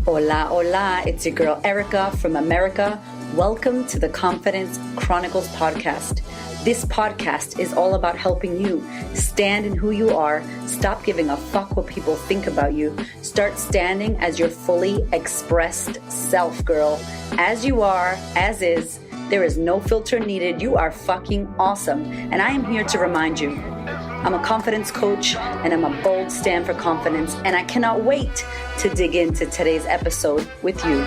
Hola, hola, it's your girl Erica from America. Welcome to the Confidence Chronicles podcast. This podcast is all about helping you stand in who you are, stop giving a fuck what people think about you, start standing as your fully expressed self, girl. As you are, as is, there is no filter needed. You are fucking awesome. And I am here to remind you, I'm a confidence coach and I'm a bold stand for confidence. And I cannot wait to dig into today's episode with you.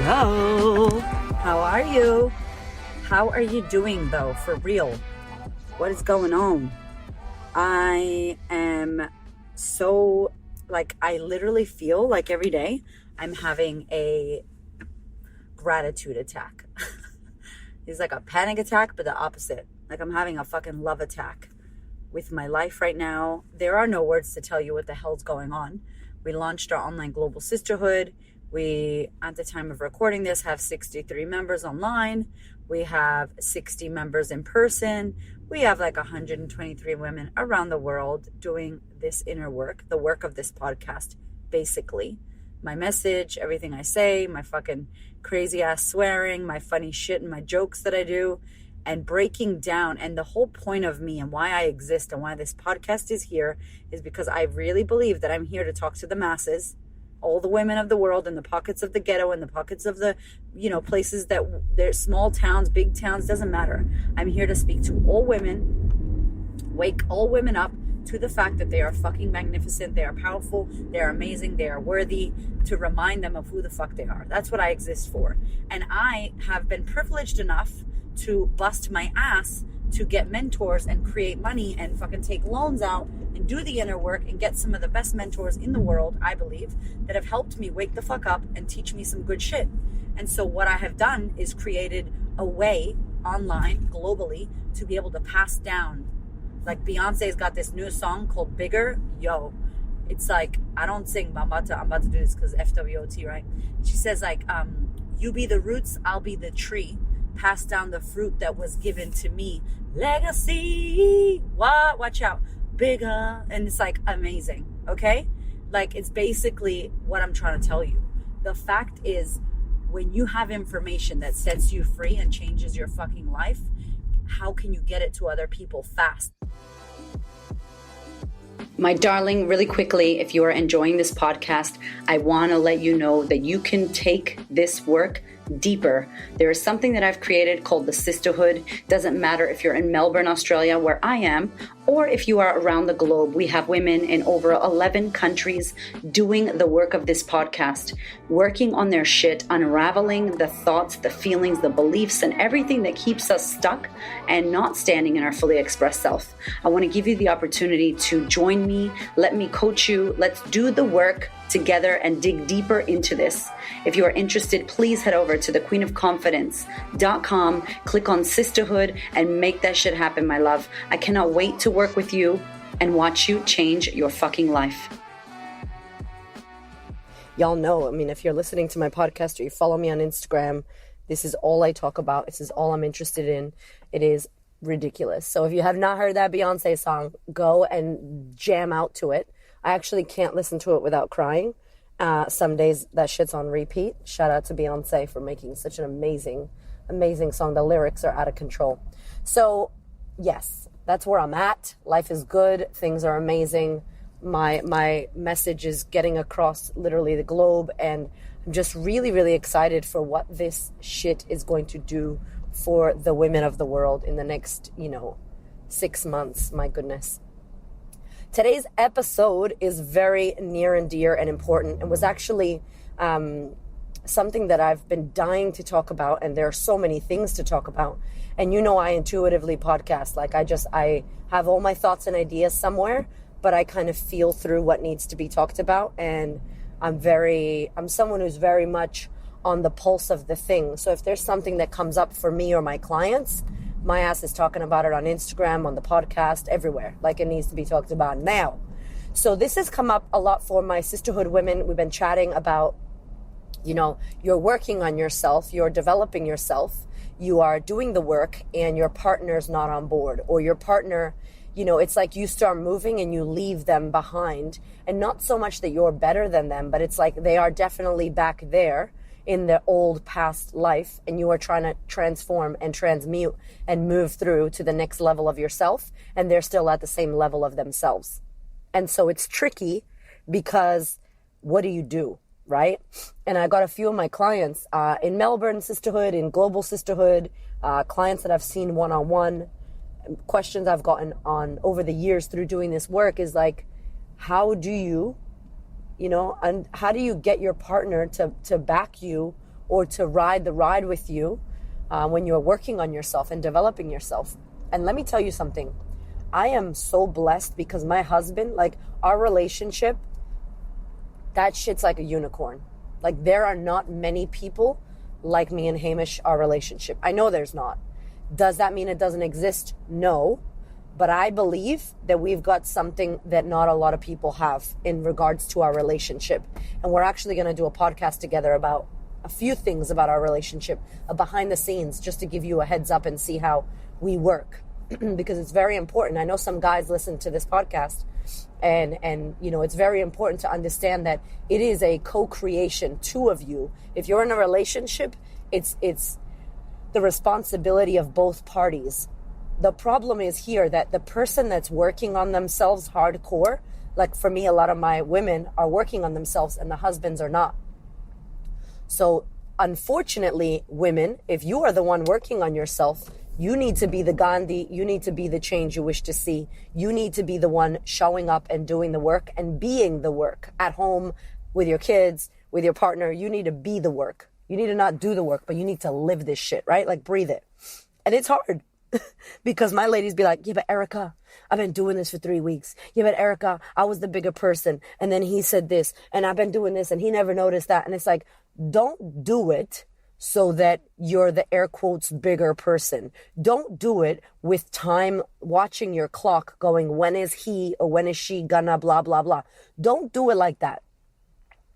Hello. How are you? How are you doing though, for real? What is going on? I am so, I literally feel like every day I'm having a gratitude attack. It's like a panic attack, but the opposite. Like I'm having a fucking love attack with my life right now. There are no words to tell you what the hell's going on. We launched our online global sisterhood. We, at the time of recording this, have 63 members online. We have 60 members in person. We have 123 women around the world doing this inner work, the work of this podcast, basically. My message, everything I say, my fucking crazy ass swearing, my funny shit and my jokes that I do, and breaking down. And the whole point of me and why I exist and why this podcast is here is because I really believe that I'm here to talk to the masses, all the women of the world, in the pockets of the ghetto, in the pockets of the, places that they're small towns, big towns, doesn't matter. I'm here to speak to all women, wake all women up to the fact that they are fucking magnificent, they are powerful, they are amazing, they are worthy, to remind them of who the fuck they are. That's what I exist for. And I have been privileged enough to bust my ass to get mentors and create money and fucking take loans out and do the inner work and get some of the best mentors in the world, I believe, that have helped me wake the fuck up and teach me some good shit. And so what I have done is created a way online, globally, to be able to pass down. Like Beyonce's got this new song called Bigger. Yo, it's I don't sing, but I'm about to do this because FWOT, right? She says you be the roots, I'll be the tree. Pass down the fruit that was given to me. Legacy. What? Watch out. Bigger. And it's amazing. Okay? It's basically what I'm trying to tell you. The fact is, when you have information that sets you free and changes your fucking life, how can you get it to other people fast? My darling, really quickly, if you are enjoying this podcast, I want to let you know that you can take this work deeper. There is something that I've created called the Sistahood. Doesn't matter if you're in Melbourne, Australia, where I am, or if you are around the globe. We have women in over 11 countries doing the work of this podcast, working on their shit, unraveling the thoughts, the feelings, the beliefs, and everything that keeps us stuck and not standing in our fully expressed self. I want to give you the opportunity to join me. Let me coach you. Let's do the work together and dig deeper into this. If you are interested, please head over to thequeenofconfidence.com, click on Sisterhood, and make that shit happen, my love. I cannot wait to work with you and watch you change your fucking life. Y'all know, if you're listening to my podcast or you follow me on Instagram, this is all I talk about. This is all I'm interested in. It is ridiculous. So if you have not heard that Beyonce song, go and jam out to it. I actually can't listen to it without crying. Some days that shit's on repeat. Shout out to Beyonce for making such an amazing, amazing song. The lyrics are out of control. So yes, that's where I'm at. Life is good. Things are amazing. My message is getting across literally the globe. And I'm just really, really excited for what this shit is going to do for the women of the world in the next, 6 months. My goodness. Today's episode is very near and dear and important. It was actually something that I've been dying to talk about, and there are so many things to talk about. And I intuitively podcast. I have all my thoughts and ideas somewhere, but I kind of feel through what needs to be talked about. And I'm someone who's very much on the pulse of the thing. So if there's something that comes up for me or my clients, my ass is talking about it on Instagram, on the podcast, everywhere. It needs to be talked about now. So this has come up a lot for my sisterhood women. We've been chatting about, you're working on yourself, you're developing yourself, you are doing the work and your partner's not on board, or your partner, it's like you start moving and you leave them behind. And not so much that you're better than them, but it's like they are definitely back there in the old past life, and you are trying to transform and transmute and move through to the next level of yourself, and they're still at the same level of themselves. And so it's tricky, because what do you do, right? And I got a few of my clients in Melbourne Sisterhood, in Global Sisterhood, clients that I've seen one-on-one. Questions I've gotten on over the years through doing this work is like, how do you and how do you get your partner to back you, or to ride the ride with you when you're working on yourself and developing yourself? And let me tell you something. I am so blessed, because my husband, like, our relationship, that shit's like a unicorn. Like, there are not many people like me and Hamish, our relationship. I know there's not. Does that mean it doesn't exist? No. But I believe that we've got something that not a lot of people have in regards to our relationship. And we're actually going to do a podcast together about a few things about our relationship, behind the scenes, just to give you a heads up and see how we work. Because it's very important. I know some guys listen to this podcast, and it's very important to understand that it is a co-creation, two of you. If you're in a relationship, it's the responsibility of both parties. The problem is here that the person that's working on themselves hardcore, like for me, a lot of my women are working on themselves and the husbands are not. So unfortunately, women, if you are the one working on yourself, you need to be the Gandhi, you need to be the change you wish to see. You need to be the one showing up and doing the work and being the work at home, with your kids, with your partner. You need to be the work. You need to not do the work, but you need to live this shit, right? Like, breathe it. And it's hard. Because my ladies be like, yeah, but Erica, I've been doing this for 3 weeks. Yeah, but Erica, I was the bigger person. And then he said this, and I've been doing this, and he never noticed that. And it's like, don't do it so that you're the air quotes bigger person. Don't do it with time watching your clock going, when is he or when is she gonna blah, blah, blah. Don't do it like that.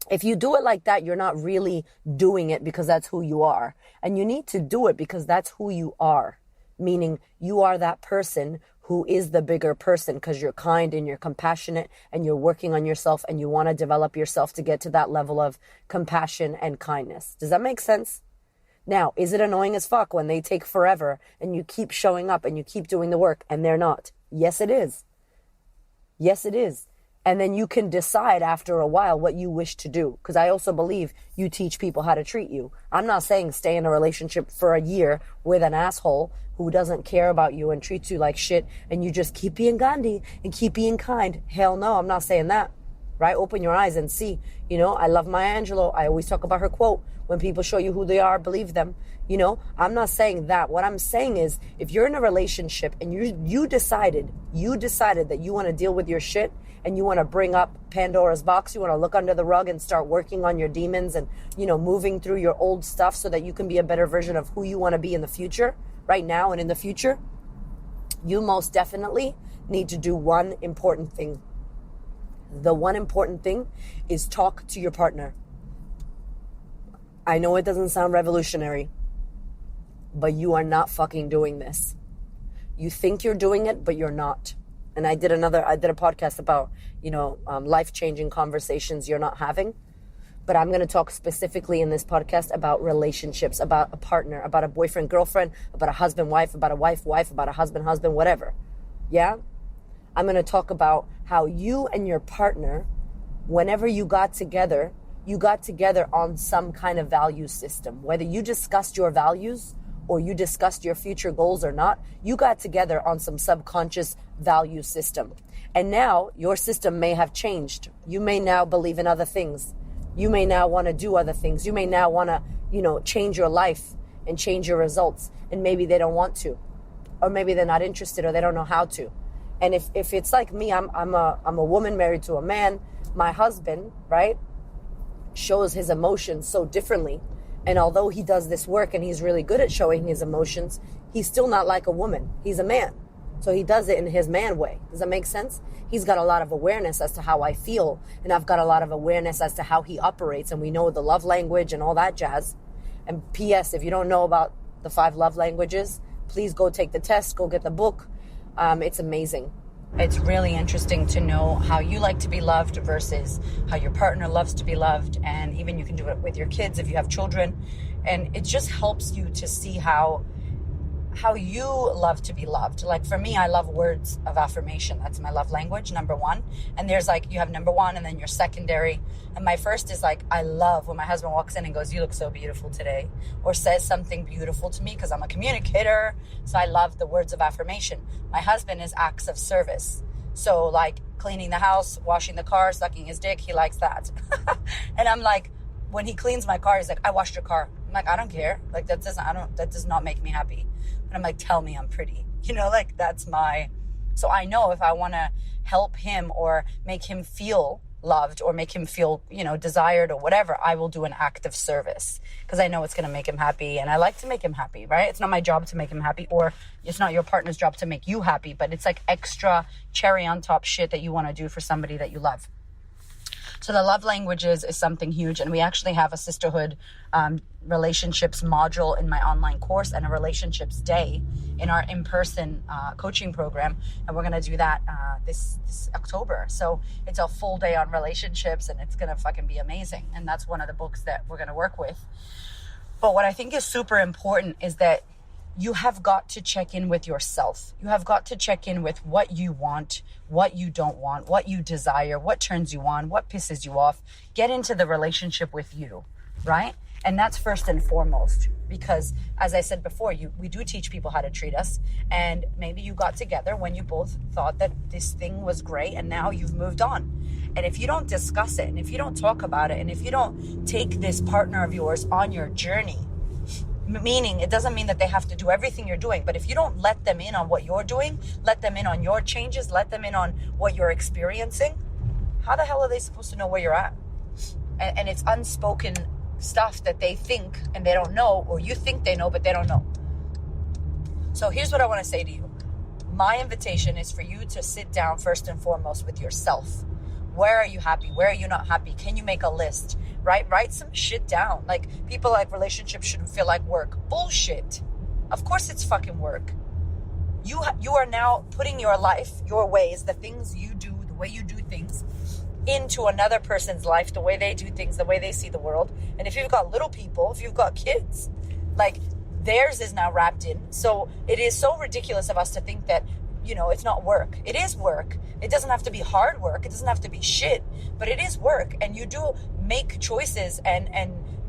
If you do it like that, you're not really doing it because that's who you are. And you need to do it because that's who you are. Meaning you are that person who is the bigger person, because you're kind and you're compassionate and you're working on yourself and you want to develop yourself to get to that level of compassion and kindness. Does that make sense? Now, is it annoying as fuck when they take forever and you keep showing up and you keep doing the work and they're not? Yes, it is. Yes, it is. And then you can decide after a while what you wish to do. Because I also believe you teach people how to treat you. I'm not saying stay in a relationship for a year with an asshole who doesn't care about you and treats you like shit, and you just keep being Gandhi and keep being kind. Hell no, I'm not saying that. Right? Open your eyes and see. I love Maya Angelou. I always talk about her quote. When people show you who they are, believe them. I'm not saying that. What I'm saying is, if you're in a relationship and you decided that you want to deal with your shit, and you want to bring up Pandora's box, you want to look under the rug and start working on your demons and, moving through your old stuff so that you can be a better version of who you want to be in the future, right now and in the future, you most definitely need to do one important thing. The one important thing is talk to your partner. I know it doesn't sound revolutionary, but you are not fucking doing this. You think you're doing it, but you're not. And I did a podcast about, life-changing conversations you're not having. But I'm going to talk specifically in this podcast about relationships, about a partner, about a boyfriend, girlfriend, about a husband, wife, about a wife, about a husband, whatever. Yeah? I'm going to talk about how you and your partner, whenever you got together on some kind of value system. Whether you discussed your values or you discussed your future goals or not, you got together on some subconscious value system. And now your system may have changed. You may now believe in other things. You may now want to do other things. You may now want to, change your life and change your results. And maybe they don't want to. Or maybe they're not interested, or they don't know how to. And if it's like me, I'm a woman married to a man. My husband, right, shows his emotions so differently. And although he does this work and he's really good at showing his emotions, he's still not like a woman. He's a man. So he does it in his man way. Does that make sense? He's got a lot of awareness as to how I feel. And I've got a lot of awareness as to how he operates. And we know the love language and all that jazz. And P.S., if you don't know about the 5 love languages. Please go take the test, go get the book. It's amazing. It's really interesting to know how you like to be loved versus how your partner loves to be loved. And even you can do it with your kids if you have children. And it just helps you to see how you love to be loved. Like for me, I love words of affirmation. That's my love language, number 1. And there's like, you have number 1 and then your secondary. And my first is like, I love when my husband walks in and goes, you look so beautiful today, or says something beautiful to me because I'm a communicator. So I love the words of affirmation. My husband is acts of service. So like cleaning the house, washing the car, sucking his dick, he likes that. And I'm like, when he cleans my car, he's like, I washed your car. I'm like, I don't care. Like that does not make me happy. And I'm like, tell me I'm pretty. Like so I know if I want to help him or make him feel loved or make him feel, desired or whatever, I will do an act of service because I know it's going to make him happy. And I like to make him happy, right? It's not my job to make him happy, or it's not your partner's job to make you happy, but it's like extra cherry on top shit that you want to do for somebody that you love. So the love languages is something huge. And we actually have a sisterhood relationships module in my online course and a relationships day in our in-person coaching program. And we're going to do that this October. So it's a full day on relationships and it's going to fucking be amazing. And that's one of the books that we're going to work with. But what I think is super important is that you have got to check in with yourself. You have got to check in with what you want, what you don't want, what you desire, what turns you on, what pisses you off. Get into the relationship with you, right? And that's first and foremost, because as I said before, we do teach people how to treat us. And maybe you got together when you both thought that this thing was great and now you've moved on. And if you don't discuss it, and if you don't talk about it, and if you don't take this partner of yours on your journey, meaning it doesn't mean that they have to do everything you're doing, but if you don't let them in on what you're doing, let them in on your changes, let them in on what you're experiencing, how the hell are they supposed to know where you're at? And it's unspoken stuff that they think and they don't know, or you think they know, but they don't know. So here's what I want to say to you. My invitation is for you to sit down first and foremost with yourself. Where are you happy? Where are you not happy? Can you make a list, right? Write some shit down. Like, people like relationships shouldn't feel like work. Bullshit. Of course it's fucking work. You are now putting your life, your ways, the things you do, the way you do things, into another person's life, the way they do things, the way they see the world. And if you've got little people, if you've got kids, like, theirs is now wrapped in. So it is so ridiculous of us to think that, it's not work. It is work. It doesn't have to be hard work. It doesn't have to be shit, but it is work. And you do make choices and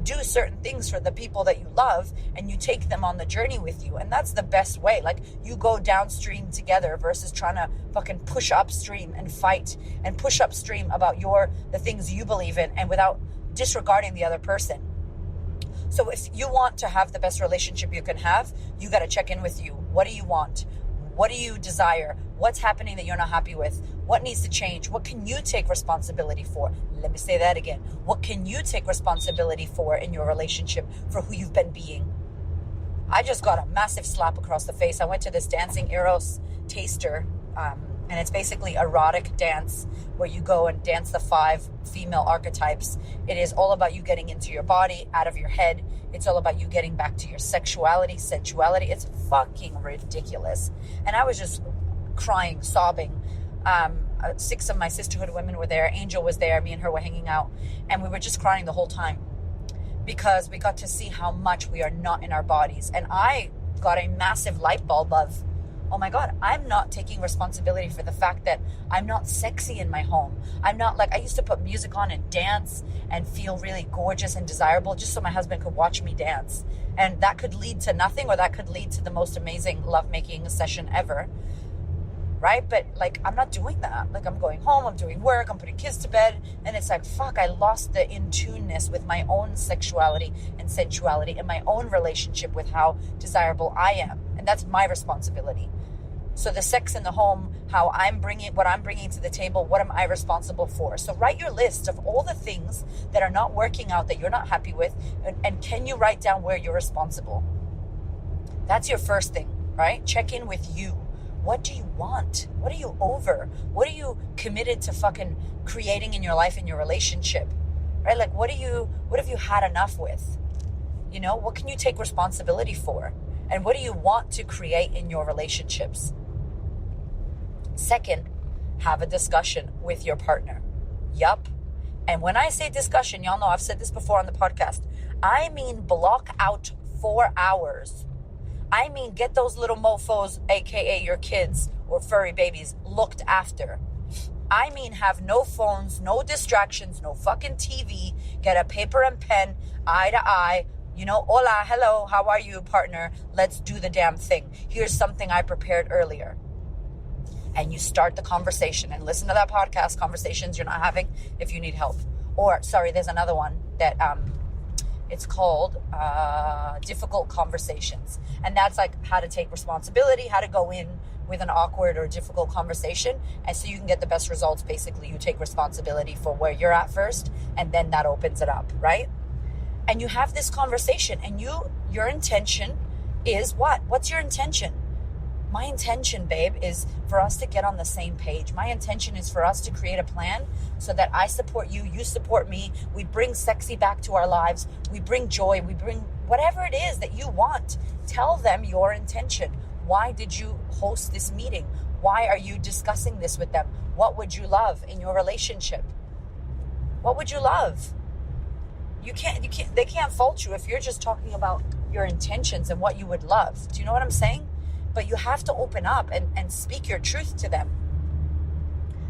do certain things for the people that you love, and you take them on the journey with you. And that's the best way. Like, you go downstream together versus trying to fucking push upstream and fight and push upstream about the things you believe in, and without disregarding the other person. So if you want to have the best relationship you can have, you got to check in with you. What do you want? What do you desire? What's happening that you're not happy with? What needs to change? What can you take responsibility for? Let me say that again. What can you take responsibility for in your relationship for who you've been being? I just got a massive slap across the face. I went to this Dancing Eros taster, and it's basically erotic dance where you go and dance the 5 female archetypes. It is all about you getting into your body, out of your head. It's all about you getting back to your sexuality, sensuality. It's fucking ridiculous. And I was just crying, sobbing. 6 of my sisterhood women were there. Angel was there. Me and her were hanging out. And we were just crying the whole time because we got to see how much we are not in our bodies. And I got a massive light bulb of, oh my God, I'm not taking responsibility for the fact that I'm not sexy in my home. I'm not like, I used to put music on and dance and feel really gorgeous and desirable just so my husband could watch me dance. And that could lead to nothing, or that could lead to the most amazing lovemaking session ever. Right? But like, I'm not doing that. Like, I'm going home, I'm doing work, I'm putting kids to bed. And it's like, fuck, I lost the in-tuneness with my own sexuality and sensuality and my own relationship with how desirable I am. And that's my responsibility. So the sex in the home, what I'm bringing to the table, what am I responsible for? So write your list of all the things that are not working out, that you're not happy with, and can you write down where you're responsible? That's your first thing, right? Check in with you. What do you want? What are you over? What are you committed to fucking creating in your life, in your relationship? Right? Like, what have you had enough with? What can you take responsibility for? And what do you want to create in your relationships? Second, have a discussion with your partner. Yup. And when I say discussion, y'all know I've said this before on the podcast. I mean block out 4 hours. I mean get those little mofos, aka your kids or furry babies, looked after. I mean have no phones, no distractions, no fucking TV. Get a paper and pen, eye to eye. Hola, hello, how are you, partner? Let's do the damn thing. Here's something I prepared earlier. And you start the conversation and listen to that podcast, Conversations You're Not Having If You Need Help. Or, sorry, there's another one that it's called Difficult Conversations. And that's like how to take responsibility, how to go in with an awkward or difficult conversation. And so you can get the best results. Basically, you take responsibility for where you're at first, and then that opens it up, right? And you have this conversation, and your intention is what? What's your intention? My intention, babe, is for us to get on the same page. My intention is for us to create a plan so that I support you, you support me. We bring sexy back to our lives. We bring joy. We bring whatever it is that you want. Tell them your intention. Why did you host this meeting? Why are you discussing this with them? What would you love in your relationship? What would you love? They can't fault you if you're just talking about your intentions and what you would love. Do you know what I'm saying? But you have to open up and speak your truth to them.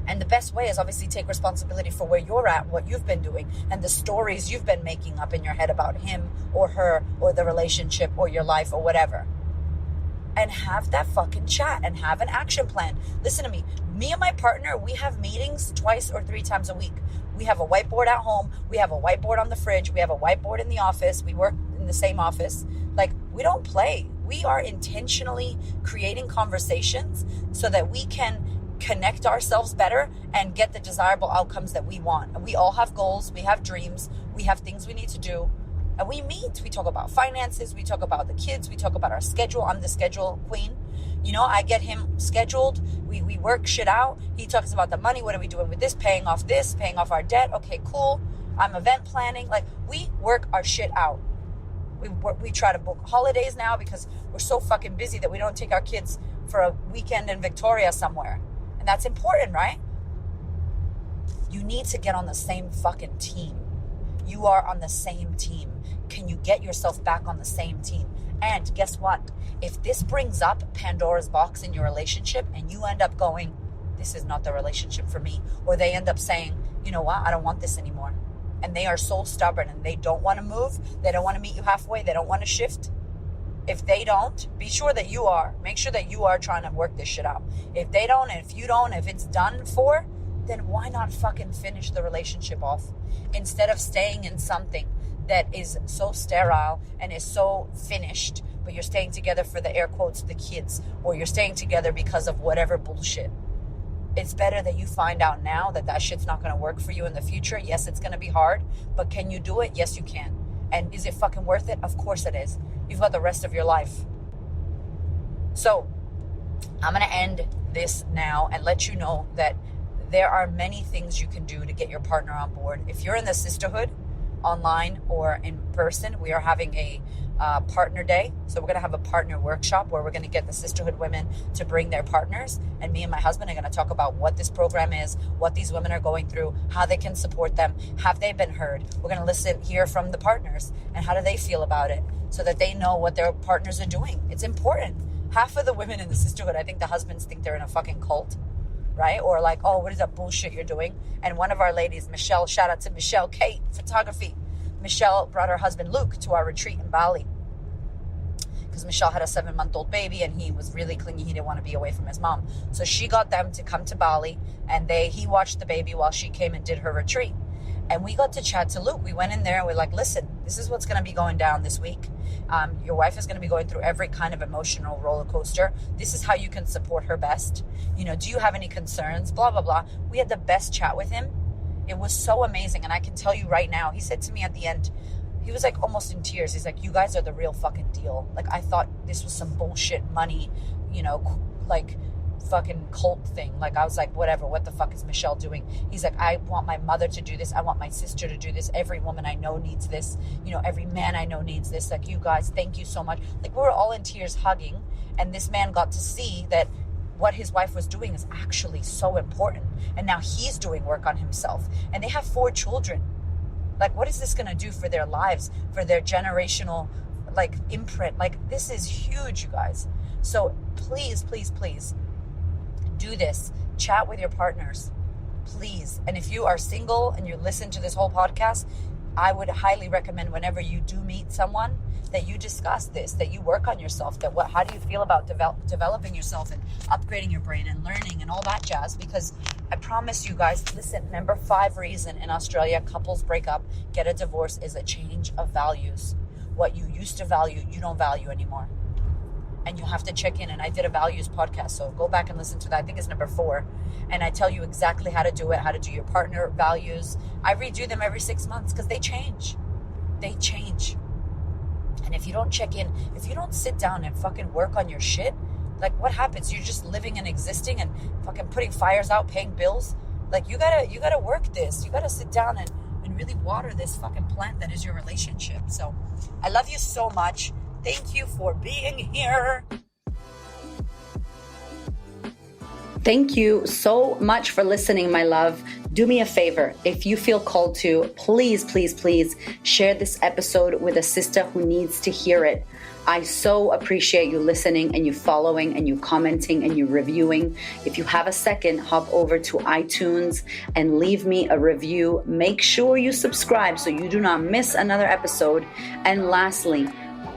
And the best way is obviously take responsibility for where you're at, what you've been doing, and the stories you've been making up in your head about him or her or the relationship or your life or whatever. And have that fucking chat and have an action plan. Listen to me. Me and my partner, we have meetings 2 or 3 times a week. We have a whiteboard at home. We have a whiteboard on the fridge. We have a whiteboard in the office. We work in the same office. Like, we don't play. We are intentionally creating conversations so that we can connect ourselves better and get the desirable outcomes that we want. And we all have goals. We have dreams. We have things we need to do. And we meet. We talk about finances. We talk about the kids. We talk about our schedule. I'm the schedule queen. I get him scheduled. We work shit out. He talks about the money. What are we doing with this? Paying off our debt. Okay, cool. I'm event planning. Like, we work our shit out. We try to book holidays now because we're so fucking busy that we don't take our kids for a weekend in Victoria somewhere. And that's important, right? You need to get on the same fucking team. You are on the same team. Can you get yourself back on the same team? And guess what? If this brings up Pandora's box in your relationship and you end up going, this is not the relationship for me, or they end up saying, you know what, I don't want this anymore. And they are so stubborn and they don't want to move. They don't want to meet you halfway. They don't want to shift. If they don't, be sure that you are. Make sure that you are trying to work this shit out. If they don't, and if you don't, if it's done for, then why not fucking finish the relationship off? Instead of staying in something that is so sterile and is so finished, but you're staying together for the air quotes, the kids, or you're staying together because of whatever bullshit. It's better that you find out now that shit's not going to work for you in the future. Yes, it's going to be hard, but can you do it? Yes, you can. And is it fucking worth it? Of course it is. You've got the rest of your life. So I'm going to end this now and let you know that there are many things you can do to get your partner on board. If you're in the Sistahood, online or in person, we are having a partner day. So we're going to have a partner workshop where we're going to get the Sisterhood women to bring their partners, and me and my husband are going to talk about what this program is, what these women are going through, how they can support them, have they been heard. We're going to hear from the partners and how do they feel about it so that they know what their partners are doing. It's important. Half of the women in the Sisterhood, I think the husbands think they're in a fucking cult, right? Or like, oh, what is that bullshit you're doing? And one of our ladies, Michelle, shout out to Michelle, Kate, photography. Michelle brought her husband Luke to our retreat in Bali because Michelle had a 7-month-old baby and he was really clingy. He didn't want to be away from his mom. So she got them to come to Bali and he watched the baby while she came and did her retreat. And we got to chat to Luke. We went in there and we're like, listen, this is what's going to be going down this week. Your wife is going to be going through every kind of emotional roller coaster. This is how you can support her best. Do you have any concerns? Blah, blah, blah. We had the best chat with him. It was so amazing. And I can tell you right now, he said to me at the end, he was like almost in tears. He's like, you guys are the real fucking deal. Like, I thought this was some bullshit money, like fucking cult thing. Like, I was like, whatever, what the fuck is Michelle doing? He's like, I want my mother to do this. I want my sister to do this. Every woman I know needs this. You know, every man I know needs this. Like, you guys, thank you so much. Like, we were all in tears hugging. And this man got to see that what his wife was doing is actually so important. And now he's doing work on himself. And they have 4 children. Like, what is this going to do for their lives, for their generational, like, imprint? Like, this is huge, you guys. So please, please, please do this. Chat with your partners, please. And if you are single and you listen to this whole podcast, I would highly recommend whenever you do meet someone that you discuss this, that you work on yourself, that how do you feel about developing yourself and upgrading your brain and learning and all that jazz. Because I promise you guys, listen, number 5 reason in Australia couples break up, get a divorce, is a change of values. What you used to value, you don't value anymore. And you have to check in. And I did a values podcast, so go back and listen to that. I think it's number 4. And I tell you exactly how to do it, how to do your partner values. I redo them every 6 months because they change. They change. And if you don't check in, if you don't sit down and fucking work on your shit, like, what happens? You're just living and existing and fucking putting fires out, paying bills. Like, you gotta work this. You gotta sit down and really water this fucking plant that is your relationship. So I love you so much. Thank you for being here. Thank you so much for listening, my love. Do me a favor. If you feel called to, please, please, please share this episode with a sister who needs to hear it. I so appreciate you listening and you following and you commenting and you reviewing. If you have a second, hop over to iTunes and leave me a review. Make sure you subscribe so you do not miss another episode. And lastly,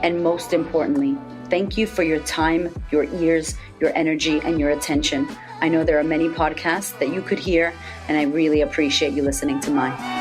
and most importantly, thank you for your time, your ears, your energy, and your attention. I know there are many podcasts that you could hear, and I really appreciate you listening to mine.